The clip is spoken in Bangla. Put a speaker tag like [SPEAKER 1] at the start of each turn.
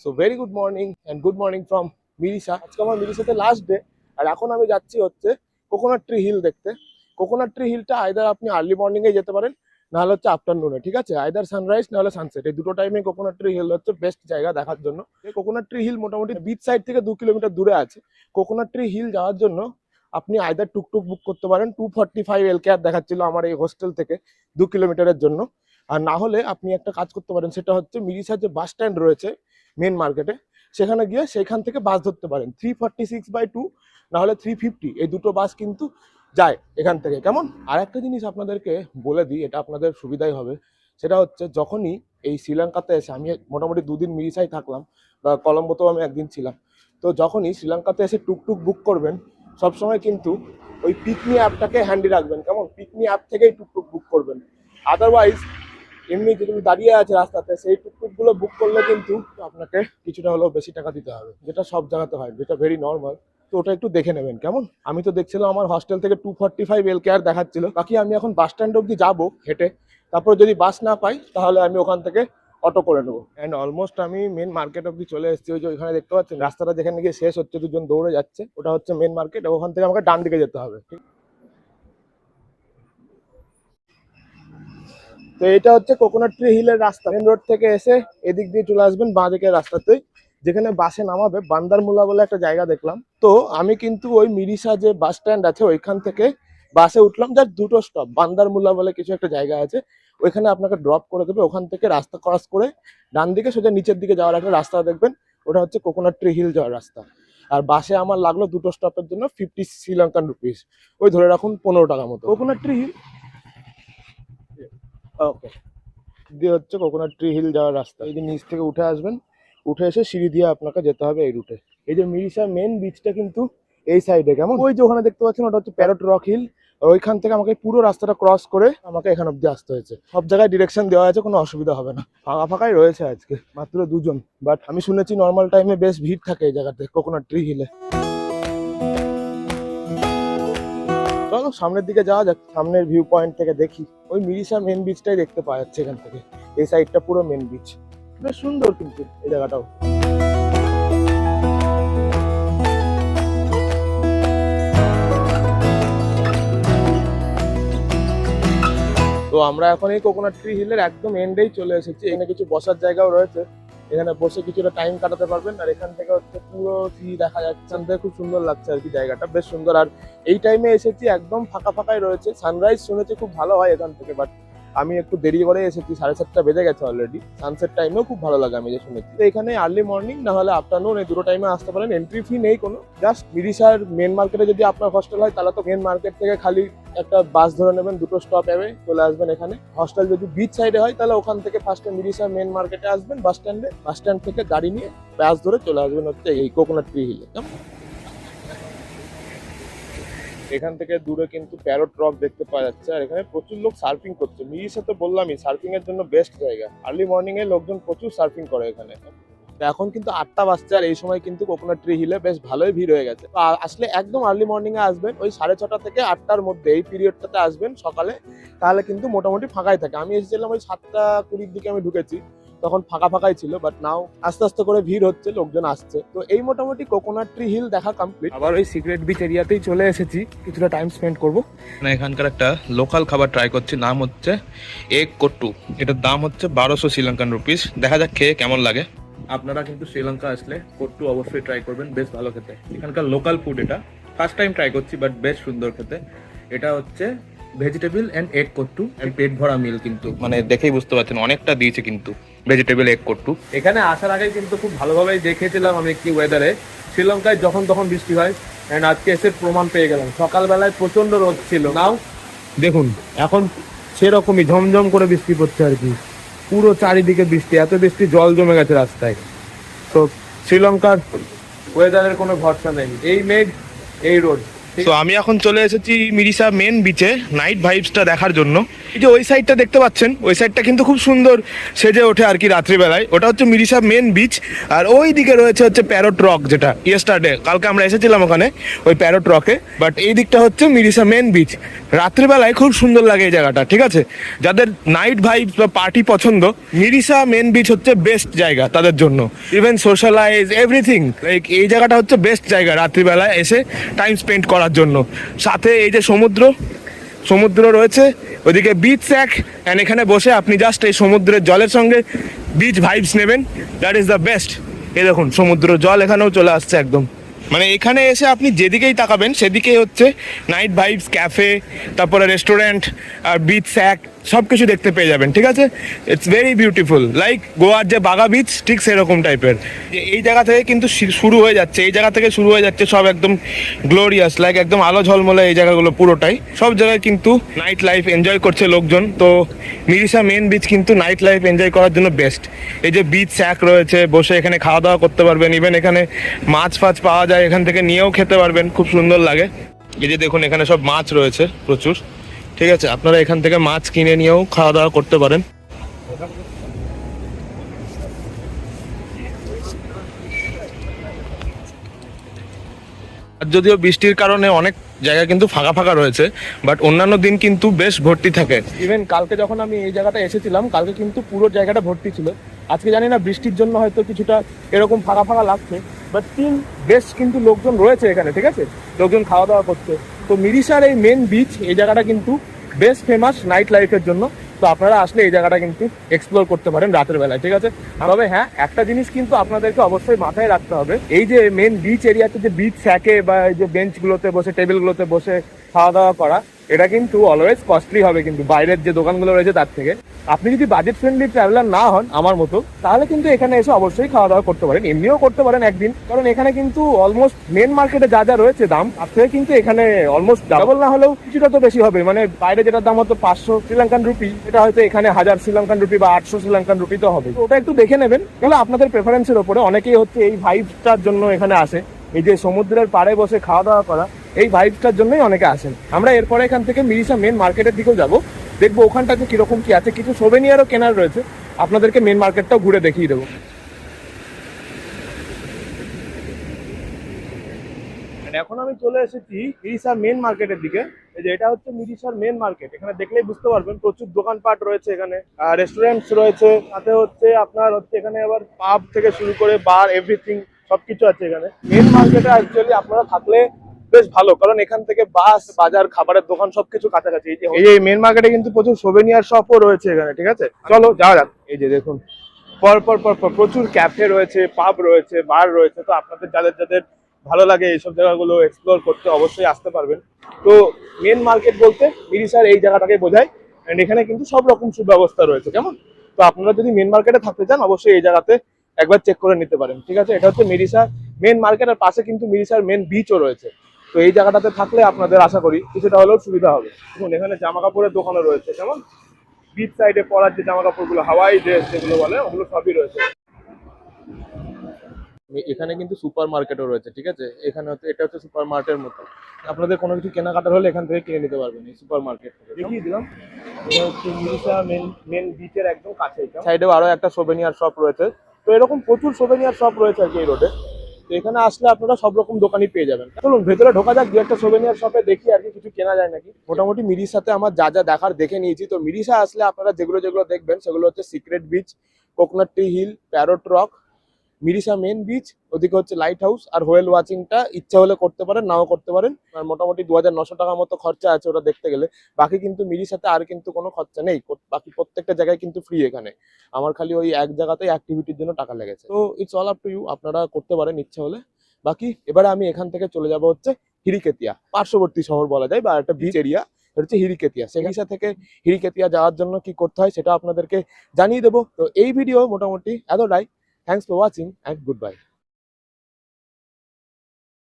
[SPEAKER 1] So very good morning and good morning from Mirissa. আজকে আমার মিরিশাতে লাস্ট ডে, আর এখন আমি যাচ্ছি হচ্ছে কোকোনাট ট্রি হিল দেখতে। কোকোনাট ট্রি হিলটা আইদার আপনি আর্লি মর্নিং এ যেতে পারেন, নাহলে হচ্ছে আফটারনুনে, ঠিক আছে? আইদার সানরাইজ নাহলে সানসেট, এই দুটো টাইমে কোকোনাট ট্রি হিল হচ্ছে বেস্ট জায়গা দেখার জন্য। এই কোকোনাট ট্রি হিল মোটামুটি বিচ সাইড থেকে 2 কিলোমিটার দূরে আছে। কোকোনাট ট্রি হিল যাওয়ার জন্য আপনি আইদার টুকটুক বুক করতে পারেন, 245 LKR দেখাচ্ছিল আমার এই হোস্টেল থেকে 2 কিলোমিটারের জন্য। আর না হলে আপনি একটা কাজ করতে পারেন, সেটা হচ্ছে মিরিশার যে বাস স্ট্যান্ড রয়েছে মেন মার্কেটে, সেখানে গিয়ে সেখান থেকে বাস ধরতে পারেন 346/2 না হলে 350, এই দুটো বাস কিন্তু যায় এখান থেকে। কেমন? আর একটা জিনিস আপনাদেরকে বলে দিই, এটা আপনাদের সুবিধাই হবে। সেটা হচ্ছে যখনই এই শ্রীলঙ্কাতে এসে, আমি মোটামুটি 2 দিন মিরিশায় থাকলাম, বা কলম্বোতেও আমি 1 দিন ছিলাম, তো যখনই শ্রীলঙ্কাতে এসে টুকটুক বুক করবেন সবসময় কিন্তু ওই পিকনি অ্যাপটাকে হ্যান্ডি রাখবেন। কেমন? পিকনি অ্যাপ থেকেই টুকটুক বুক করবেন। আদারওয়াইজ এমনি যেগুলো দাঁড়িয়ে আছে রাস্তাতে, সেই টুকটুকগুলো বুক করলে কিন্তু আপনাকে কিছুটা হলেও বেশি টাকা দিতে হবে, যেটা সব জায়গাতে হয়, যেটা ভেরি নর্মাল। তো ওটা একটু দেখে নেবেন। কেমন? আমি তো দেখছিলাম আমার হস্টেল থেকে 245 LKR দেখাচ্ছিল। বাকি আমি এখন বাস স্ট্যান্ড অব্দি যাবো হেঁটে, তারপর যদি বাস না পাই তাহলে আমি ওখান থেকে অটো করে নেবো। অ্যান্ড অলমোস্ট আমি মেন মার্কেট অব্দি চলে এসেছি। ওই যে ওইখানে দেখতে পাচ্ছেন রাস্তাটা যেখানে গিয়ে শেষ হচ্ছে, দুজন দৌড়ে যাচ্ছে, ওটা হচ্ছে মেন মার্কেট। ওখান থেকে আমাকে ডান দিকে যেতে হবে। ঠিক, তো এটা হচ্ছে কোকোনাট ট্রি হিলের রাস্তা। মেন রোড থেকে এসে এদিক দিয়ে চলে আসবেন বাঁ দিকের রাস্তাতেই, যেখানে বাসে নামাবে বান্দারমুলা বলে একটা জায়গা দেখলাম। তো আমি কিন্তু ওই মিরিশা যে বাস স্ট্যান্ড আছে ওইখান থেকে বাসে উঠলাম, যার 2টো স্টপ, বান্দারমুলা বলে কিছু একটা জায়গা আছে, ওইখানে আপনাকে ড্রপ করে দেবে। ওখান থেকে রাস্তা ক্রস করে ডান দিকে সোজা নিচের দিকে যাওয়ার একটা রাস্তা দেখবেন, ওটা হচ্ছে কোকোনাট ট্রি হিল যাওয়ার রাস্তা। আর বাসে আমার লাগলো 2টো স্টপের জন্য 50 শ্রীলঙ্কান রুপিস, ওই ধরে রাখুন 15 টাকা মতো। কোকোনাট ট্রি হিল, ওকে, দিয়ে হচ্ছে কোকোনাট ট্রি হিল যাওয়ার রাস্তা। এই যে নিচ থেকে উঠে আসবেন, উঠে এসে সিঁড়ি দিয়ে আপনাকে যেতে হবে এই রুটে। এই যে মিরিশা মেন বিচটা কিন্তু এই সাইডে। কেমন? ওই যে ওখানে দেখতে পাচ্ছেন, ওটা হচ্ছে প্যারট রক হিল। ওইখান থেকে আমাকে পুরো রাস্তাটা ক্রস করে আমাকে এখান অব্দি আসতে হয়েছে। সব জায়গায় ডিরেকশন দেওয়া আছে, কোনো অসুবিধা হবে না। ফাঁকা ফাঁকাই রয়েছে আজকে, মাত্র 2জন। বাট আমি শুনেছি নর্মাল টাইমে বেশ ভিড় থাকে এই জায়গাতে, কোকোনাট ট্রি হিলে। চলো সামনের দিকে যাওয়া যাক, সামনের ভিউ পয়েন্ট থেকে দেখি। ওই মিরিশা মেন বিচটাই দেখতে পাওয়া যাচ্ছে এখান থেকে। এই সাইডটা পুরো মেন বিচ, বেশ সুন্দর কিন্তু এই জায়গাটাও। তো আমরা এখন এই কোকোনাট ট্রি হিলের একদম এন্ডেই চলে এসেছি। এখানে কিছু বসার জায়গাও রয়েছে, এখানে বসে কিছুটা টাইম কাটাতে পারবেন। আর এখান থেকে হচ্ছে পুরো সি দেখা যাচ্ছে, এখান থেকে খুব সুন্দর লাগছে আর কি, জায়গাটা বেশ সুন্দর। আর এই টাইমে এসেছি একদম ফাঁকা ফাঁকাই রয়েছে। সানরাইজ শুনেছি খুব ভালো হয় এখান থেকে, বাট আমি একটু দেরি করে এসেছি, 7:30 বেজে গেছে অলরেডি। সানসেট টাইমেও খুব ভালো লাগে আমি যে শুনেছি। তো এখানে আর্লি মর্নিং না হলে আফটারনুন, এই দুটো টাইমে আসতে পারেন। এন্ট্রি ফি নেই কোনো, জাস্ট মিরিশার মেন মার্কেটে যদি আপনার হস্টেল হয় তাহলে তো মেন মার্কেট থেকে খালি একটা বাস ধরে নেবেন, 2টো স্টপ যাবে, চলে আসবেন এখানে। হস্টেল যদি বিচ সাইডে হয় তাহলে ওখান থেকে ফার্স্টে মিরিশা মেন মার্কেটে আসবেন বাস স্ট্যান্ডে, বাস স্ট্যান্ড থেকে গাড়ি নিয়ে বাস ধরে চলে আসবেন হচ্ছে এই কোকোনাট ট্রি হিলে। এখান থেকে দূরে কিন্তু প্যারট রক দেখতে পাওয়া যাচ্ছে, আর এখানে প্রচুর লোক সার্ফিং করছে। মিরিশা তো বললামই সার্ফিং এর জন্য বেস্ট জায়গা। আর্লি মর্নিং এ লোকজন প্রচুর সার্ফিং করে এখানে। তো এখন কিন্তু 8টা বাজছে, আর এই সময় কিন্তু কোকোনাট ট্রি হিলে বেশ ভালোই ভিড় হয়ে গেছে। তো আসলে একদম আর্লি মর্নিং এ আসবেন, ওই 6:30 থেকে 8টার মধ্যে, এই পিরিয়ডটাতে আসবেন সকালে, তাহলে কিন্তু মোটামুটি ফাঁকাই থাকে। আমি এসেছিলাম ওই 7:20 দিকে আমি ঢুকেছি, তখন ফাঁকা ফাঁকাই ছিল, বাট নাও আস্তে আস্তে করে ভিড় হচ্ছে, লোকজন আসছে। তো এই মোটামুটি কোকোনাট ট্রি হিল দেখা কমপ্লিট। আবার ওই সিক্রেট বিচ এরিয়াতেই চলে এসেছি, কিছুটা টাইম স্পেন্ড করবো। এখানকার একটা লোকাল খাবার ট্রাই করছি, নাম হচ্ছে এগ কট্টু। এটার দাম হচ্ছে 1200 শ্রীলঙ্কান রুপিস। দেখা যাক খেয়ে কেমন লাগে। আপনারা কিন্তু শ্রীলঙ্কা আসলে কট্টু অবশ্যই ট্রাই করবেন, বেশ ভালো খেতে। এখানকার লোকাল ফুড, এটা ফার্স্ট টাইম ট্রাই করছি, বাট বেশ সুন্দর খেতে। এটা হচ্ছে ভেজিটেবল এন্ড এগ কট্টু, এন্ড পেট ভরা মিল কিন্তু, মানে দেখেই বুঝতে পারছেন অনেকটা দিয়েছে কিন্তু ভেজিটেবল এগ কট্টু। এখানে আসার আগে কিন্তু খুব ভালোভাবেই দেখেছিলাম আমি কি ওয়েদারে শ্রীলঙ্কায় যখন তখন বৃষ্টি হয়, এন্ড আজকে এসে প্রমাণ পেয়ে গেলাম। সকালবেলায় প্রচন্ড রোদ ছিল, নাও দেখুন এখন সেরকমই ঝমঝম করে বৃষ্টি পড়ছে আর কি, পুরো চারিদিকে বৃষ্টি, এত বৃষ্টি জল জমে গেছে রাস্তায়। তো শ্রীলঙ্কার ওয়েদারের কোনো ভরসা নেই, এই মেঘ এই রোদ, তো আমি এখন চলে এসেছি মিরিসা মেন বিচে নাইট ভাইবসটা দেখার জন্য। এই যে ওই সাইডটা দেখতে পাচ্ছেন, ওই সাইডটা কিন্তু খুব সুন্দর সেজে ওঠে আর কি রাত্রিবেলায়। ওটা হচ্ছে মিরিসা মেন বিচ। আর ওই দিকে রয়েছে হচ্ছে প্যারট রক, যেটা ইয়েস্টারডে কালকে আমরা এসেছিলাম ওখানে ওই প্যারট রকে। বাট এই দিকটা হচ্ছে মিরিসা মেন বিচ। রাত্রিবেলায় খুব সুন্দর লাগে এই জায়গাটা, ঠিক আছে। যাদের নাইট ভাইবস বা পার্টি পছন্দ, মিরিসা মেন বিচ হচ্ছে বেস্ট জায়গা তাদের জন্য। ইভেন সোশ্যালাইজ এভরিথিং, লাইক এই জায়গাটা হচ্ছে বেস্ট জায়গা রাত্রিবেলায় এসে টাইম স্পেন্ড করার জন্য। সাথে এই যে সমুদ্র রয়েছে, ওইদিকে বিচ স্যাক, অ্যান্ড এখানে বসে আপনি জাস্ট এই সমুদ্রের জলের সঙ্গে বিচ ভাইবস নেবেন। That is the best. এই দেখুন সমুদ্র জল এখানেও চলে আসছে একদম। মানে এখানে এসে আপনি যেদিকেই তাকাবেন সেদিকেই হচ্ছে নাইট ভাইবস, ক্যাফে, তারপরে রেস্টুরেন্ট আর বিচ স্যাক সব কিছু দেখতে পেয়ে যাবেন, ঠিক আছে। ইটস ভেরি বিউটিফুল, লাইক গোয়ার যে বাগা বিচ ঠিক সেরকম টাইপের। এই জায়গা থেকে কিন্তু শুরু হয়ে যাচ্ছে, এই জায়গা থেকে শুরু হয়ে যাচ্ছে সব একদম গ্লোরিয়াস, লাইক একদম আলো ঝলমলে এই জায়গাগুলো পুরোটাই। সব জায়গায় কিন্তু নাইট লাইফ এনজয় করছে লোকজন। তো মিরিসা মেন বিচ কিন্তু নাইট লাইফ এনজয় করার জন্য বেস্ট। এই যে বিচ স্যাক রয়েছে, বসে এখানে খাওয়া দাওয়া করতে পারবেন। ইভেন এখানে মাছ ফাছ পাওয়া যায়, এখান থেকে নিয়েও খেতে পারবেন, খুব সুন্দর লাগে। এই যে দেখুন এখানে সব মাছ রয়েছে প্রচুর, ঠিক আছে। আপনারা এখান থেকে মাছ কিনে নিয়েও খাওয়া দাওয়া করতে পারেন। আর যদিও বৃষ্টির কারণে অনেক জায়গা কিন্তু ফাঁকা ফাঁকা রয়েছে, বাট অন্যান্য দিন কিন্তু বেশ ভর্তি থাকে। ইভেন কালকে যখন আমি এই জায়গাটা এসেছিলাম, কালকে কিন্তু পুরো জায়গাটা ভর্তি ছিল। আজকে জানি না বৃষ্টির জন্য হয়তো কিছুটা এরকম ফাঁকা ফাঁকা লাগছে, বাট স্টিল বেশ কিন্তু লোকজন রয়েছে এখানে, ঠিক আছে। লোকজন খাওয়া দাওয়া করছে। তো মিরিসার এই মেন বিচ, এই জায়গাটা কিন্তু বেশ ফেমাস নাইট লাইফের জন্য। তো আপনারা আসলে এই জায়গাটা কিন্তু এক্সপ্লোর করতে পারেন রাতের বেলায়, ঠিক আছে। তবে হ্যাঁ, একটা জিনিস কিন্তু আপনাদেরকে অবশ্যই মাথায় রাখতে হবে, এই যে মেন বিচ এরিয়াতে যে বিচ স্যাকে বা এই যে বেঞ্চগুলোতে বসে, টেবিলগুলোতে বসে খাওয়া দাওয়া করা, এটা কিন্তু অলওয়েজ কস্টলি হবে কিন্তু বাইরের যে দোকানগুলো রয়েছে তার থেকে। আপনি যদি বাজেট ফ্রেন্ডলি ট্রাভেলার না হন আমার মতো, তাহলে কিন্তু এখানে এসে অবশ্যই খাওয়া দাওয়া করতে পারেন, এমনিও করতে পারেন একদিন। কারণ এখানে কিন্তু অলমোস্ট মেন মার্কেটে যা যা রয়েছে দাম, তার থেকে কিন্তু এখানে অলমোস্ট ডাবল না হলেও কিছুটা তো বেশি হবে। মানে বাইরে যেটার দাম হতো 500 শ্রীলঙ্কান রুপি, এটা হয়তো এখানে 1000 শ্রীলঙ্কান রুপি বা 800 শ্রীলঙ্কান রুপি তো হবে। ওটা একটু দেখে নেবেন, তাহলে আপনাদের প্রেফারেন্সের ওপরে। অনেকেই হচ্ছে এই ভাইবটার জন্য এখানে আসে, এই যে সমুদ্রের পাড়ে বসে খাওয়া দাওয়া করা, এই ভাইবটার জন্যই অনেকে আসেন। আমরা এরপরে এখান থেকে মিরিসা মেন মার্কেটের দিকেও যাবো, দেখবো ওখানটাতে কিরকম কি আছে। কিছু সোভেনিয়ারও কেনার রয়েছে, আপনাদেরকে মেন মার্কেটটাও ঘুরে দেখিয়ে দেবো। এখন আমি চলে এসেছি মিরিসার মেন মার্কেটের দিকে। এই যে এটা হচ্ছে মিরিসার মেন মার্কেট। এখানে দেখলেই বুঝতে পারবেন প্রচুর দোকানপাট রয়েছে, এখানে রেস্টুরেন্টস রয়েছে, সাথে হচ্ছে আপনার হচ্ছে এখানে আবার পাব থেকে শুরু করে বার এভরিথিং সবকিছু আছে এখানে। মেন মার্কেটে অ্যাকচুয়ালি আপনারা থাকলে বেশ ভালো, কারণ এখান থেকে বাস, বাজার, খাবারের দোকান সবকিছু কাছাকাছি। এই যে মেন মার্কেটে কিন্তু প্রচুর সোভেনিয়ার শপও রয়েছে এখানে, ঠিক আছে। চলো যাওয়া যাক। এই যে দেখুন পর পর পর পর প্রচুর ক্যাফে রয়েছে, পাব রয়েছে, বার রয়েছে। তো আপনাদের যাদের যাদের ভালো লাগে এইসব জায়গাগুলো এক্সপ্লোর করতে, অবশ্যই আসতে পারবেন। তো মেন মার্কেট বলতে মিরিসার এই জায়গাটাকে বোঝায়, এন্ড এখানে কিন্তু সব রকম সুব্যবস্থা রয়েছে, কেমন। তো আপনারা যদি মেন মার্কেটে থাকতে চান, অবশ্যই এই জায়গাতে একবার চেক করে নিতে পারেন, ঠিক আছে। এটা হচ্ছে মিরিসার মেন মার্কেট, আর পাশে কিন্তু মিরিসার মেন বিচও রয়েছে। তো এই জায়গাটাতে থাকলে আপনাদের আশা করি কিছুটা হলেও সুবিধা হবে। দেখুন এখানে জামা কাপড়ের দোকানও রয়েছে, যেমন বিচ সাইডে পরার যে জামা কাপড়গুলো, হাওয়াই ড্রেস যেগুলো বলে, ওগুলো সবই রয়েছে। এখানে কিন্তু সুপার মার্কেটও রয়েছে, ঠিক আছে। এখানে হচ্ছে এটা হচ্ছে সুপার মার্কেটের মতো, আপনাদের কোনো কিছু কেনাকাটার হলে এখান থেকে কিনে নিতে পারবেন এই সুপার মার্কেট থেকে। দেখিয়ে দিলাম, এটা হচ্ছে মিরিসা মেন বিচের একদম কাছে। সাইডেও আরো একটা সোভেনিয়ার শপ রয়েছে। তো এরকম প্রচুর সোভেনিয়ার শপ রয়েছে আর কি এই রোডে। তো এখানে আসলে আপনারা সব রকম দোকানই পেয়ে যাবেন। চলুন ভেতরে ঢোকা যাক, দু একটা সোভেনিয়ার শপে দেখি আর কি কিছু কেনা যায় নাকি। মোটামুটি মিরিসাতে আমার যা যা দেখার দেখে নিয়েছি। তো মিরিসা আসলে আপনারা যেগুলো যেগুলো দেখবেন সেগুলো হচ্ছে secret beach, coconut tree hill, parrot rock, Mirissa main beach, ওদিকে হচ্ছে লাইট হাউস, আর হোয়েল ওয়াচিংটা ইচ্ছা হলে করতে পারেন, নাও করতে পারেন। আর মোটামুটি 2900 টাকার মতো খরচা আছে ওটা দেখতে গেলে। বাকি কিন্তু মিরিসাতে আর কিন্তু কোনো খরচা নেই, বাকি প্রত্যেকটা জায়গায় কিন্তু ফ্রি। এখানে আমার খালি ওই এক জায়গাতেই অ্যাক্টিভিটির জন্য টাকা লেগেছে। তো it's all up to you, আপনারা করতে পারেন ইচ্ছা হলে। বাকি এবারে আমি এখান থেকে চলে যাব হচ্ছে হিরিকেতিয়া, পার্শ্ববর্তী শহর বলা যায়, বা একটা বিচ এরিয়া হচ্ছে হিরিকেতিয়া। সেখান থেকে হিরিকেতিয়া যাওয়ার জন্য কি করতে হয় সেটা আপনাদেরকে জানিয়ে দেবো। তো এই ভিডিও মোটামুটি এতটাই। Thanks for watching and goodbye.